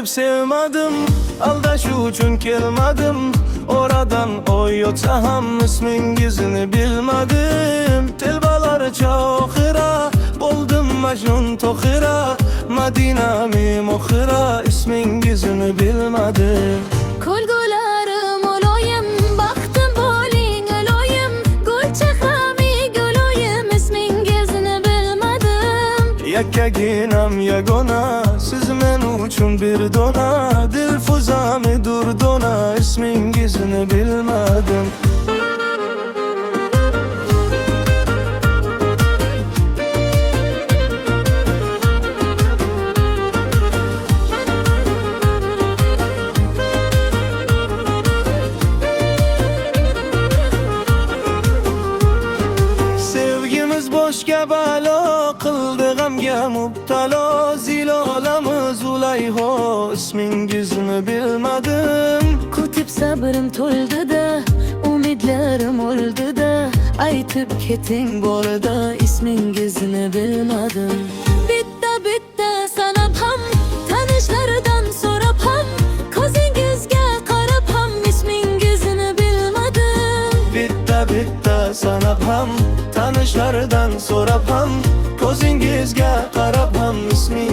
deb sevmadim, aldash uchun kelmadim. Oradan oy o'tsa ham ismingizni bilmadim. Telbalaricha oxira bo'ldim Majnun Tohira, Madinami Moxira, ismingizni bilmadim. Ko'lgularim oloyim, baxtim bo'ling aloyim, gulchehami guloyim, ismingizni bilmadim. Yakkaginam yagona, siz men uchun bir dona, Dilfuzami Durdona, ismingizni bilmadim. Boshga balo qildi g'amga mubtalo, zilolamiz Zulayho, ismingizni bilmadim. Kutib sabrim to'ldi-da, umidlarim o'ldi-da, aytib keting borida, ismingizni bilmadim. Bitta sanab ham, tanishlaridan so'rab ham, ko'zingizga qarab ham, ismingizni bilmadim. Bitta sanab ham, tanishlaridan so'rab ham, ko'zingizga qarab ham, ismingizni